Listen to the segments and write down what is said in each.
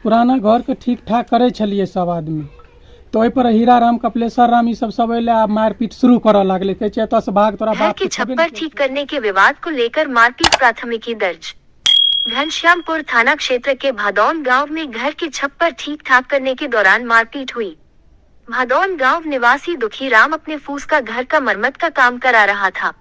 पुराना घर के ठीक ठाक करे छलिए सब आदमी, तो ओहि पर हीरा राम कपिलेश्वर राम ई सब अयले आ मारपीट शुरू करऽ लागले। कहे एतऽ से भाग, तोरा घर बाप के छप्पर ठीक करने के विवाद को लेकर मारपीट, प्राथमिकी दर्ज। घनश्यामपुर थाना क्षेत्र के भादौन गांव में घर के छप्पर ठीक ठाक करने के दौरान मारपीट हुई। भादौन गांव निवासी दुखी राम अपने फूस का घर का मरम्मत का काम करा रहा था।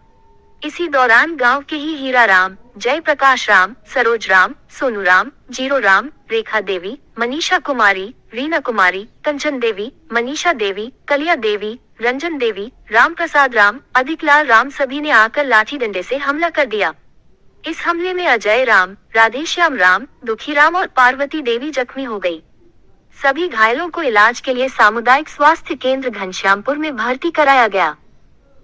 इसी दौरान गांव के ही हीरा राम, जय प्रकाश राम, सरोज राम, सोनू राम, जीरो राम, रेखा देवी, मनीषा कुमारी, रीना कुमारी, कंचन देवी, मनीषा देवी, कलिया देवी, रंजन देवी, राम प्रसाद राम, अधिकलाल राम सभी ने आकर लाठी डंडे से हमला कर दिया। इस हमले में अजय राम, राधेश्याम राम, दुखी राम और पार्वती देवी जख्मी हो गई। सभी घायलों को इलाज के लिए सामुदायिक स्वास्थ्य केंद्र घनश्यामपुर में भर्ती कराया गया।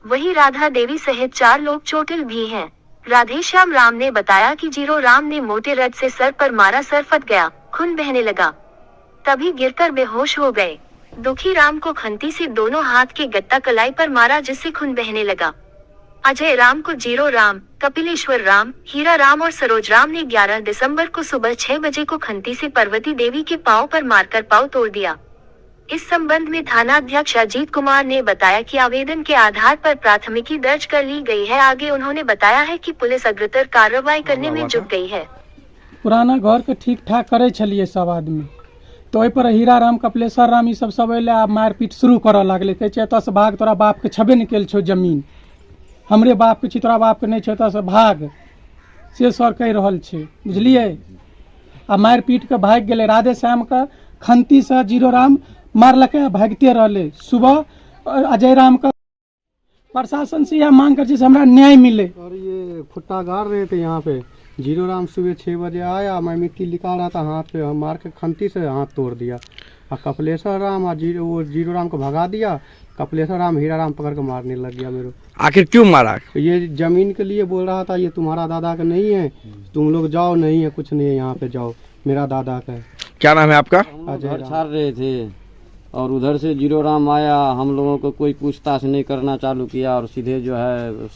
वहीं राधा देवी सहित 4 लोग चोटिल भी हैं। राधेश्याम राम ने बताया कि जीरो राम ने मोटे रड से सर पर मारा, सर फट गया, खून बहने लगा, तभी गिरकर बेहोश हो गए। दुखी राम को खंती से दोनों हाथ के गत्ता कलाई पर मारा, जिससे खून बहने लगा। अजय राम को जीरो राम, कपिलेश्वर राम, हीरा राम और सरोज राम ने 11 दिसंबर को सुबह 6 बजे को खंती से पार्वती देवी के पांव पर मारकर पांव तोड़ दिया। इस संबंध में थाना अध्यक्ष अजीत कुमार ने बताया कि आवेदन के आधार पर प्राथमिकी दर्ज कर ली गई है। आगे उन्होंने बताया है कि पुलिस अग्रतर कार्रवाई करने में जुट गई है। पुराना घर के ठीक ठाक करे छलिए सब आदमी, तो ओहि पर हीरा राम कपिलेश्वर राम ई सब अयले आ मारपीट शुरू करऽ लागले। कहे एतऽ से भाग, तोरा बाप के छबे नहीं कल छो जमीन, हमरे बाप के छी, तोरा बाप के नहीं छो, एतऽ से भाग, से सर कहि रहल छै, बुझलिए। आ मारपीट के भाग गेले। राधे श्याम का खंती से जीरो राम मारलके, भागते रहले। सुबह अजय राम का प्रशासन से यह मांग कर जिससे हमारा न्याय मिले। और ये फुट्टा गाड़ रहे थे यहाँ पे, जीरो राम सुबह 6 बजे आया, मैं मिट्टी निकाल रहा था, हाथ पे मार के खंती से हाथ तोड़ दिया। और कपिलेश्वर राम और जीरो राम को भगा दिया। कपिलेश्वर राम हीरा राम पकड़ के मारने लग गया मेरे। आखिर क्यों मारा? ये जमीन के लिए बोल रहा था, ये तुम्हारा दादा का नहीं है, तुम लोग जाओ, नहीं है कुछ नहीं है, यहाँ पे जाओ, मेरा दादा का है। क्या नाम है आपका? घर छाड़ रहे थे और उधर से जीरो राम आया, हम लोगों को कोई पूछताछ नहीं करना चालू किया और सीधे जो है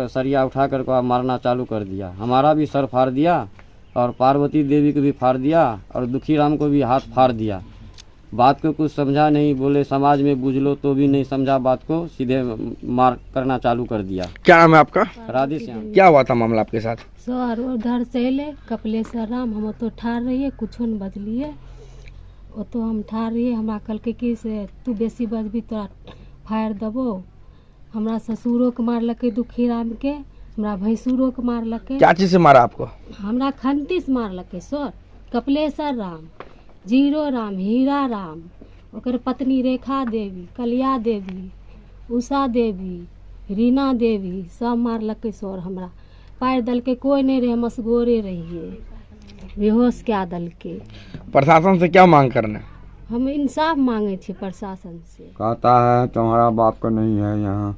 सरिया उठाकर को मारना चालू कर दिया। हमारा भी सर फाड़ दिया और पार्वती देवी को भी फाड़ दिया और दुखी राम को भी हाथ फाड़ दिया। बात को कुछ समझा नहीं, बोले समाज में बुझ लो, तो भी नहीं समझा बात को, सीधे मार करना चालू कर दिया। क्या नाम है आपका? राधेश्याम। क्या हुआ था मामला आपके साथ? सर उधर से अले कपिलेश्वर राम, हम तो ठार रहिए, कुछो न बजलिए, वो तो हम ठार रहिए। हमरा कहलकै कि से तू बेसी बजबी तोरा फाड़ देबो। हमरा ससुरो के मारलकै दुखी राम के, हमरा भैंसुरो के मारलकै। क्या चीज से मारा आपको? हमरा खंती से मारलकै सर। कपिलेश्वर राम, जीरो राम, हीरा राम, ओकर पत्नी रेखा देवी, कलिया देवी, उषा देवी, रीना देवी सब मारलकै सर। हमरा पार दलकै, कोई नहीं रहे, मसगोरे रहिए, बेहोश क्या दलकै। प्रशासन से क्या मांग करना? हम इंसाफ मांगे थे प्रशासन से। कहता है तुम्हारा बाप का नहीं है यहाँ,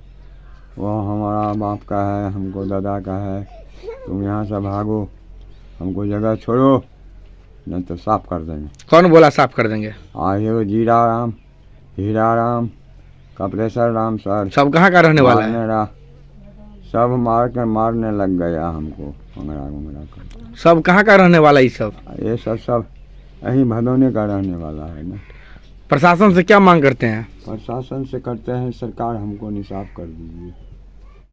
वो हमारा बाप का है, हमको दादा का है, तुम यहाँ से भागो, हमको जगह छोड़ो, नहीं तो साफ कर देंगे। कौन बोला साफ कर देंगे? आये जीरा राम, हीरा राम, कपिलेश्वर राम सर। सब कहाँ का रहने वाला है? सब मार कर मारने लग गया हमको, अंगड़ा कर। सब कहाँ का रहने वाला? ये सब यही भदौने का रहने वाला है ना। प्रशासन से क्या मांग करते हैं? प्रशासन से करते हैं सरकार हमको इंसाफ कर दीजिए।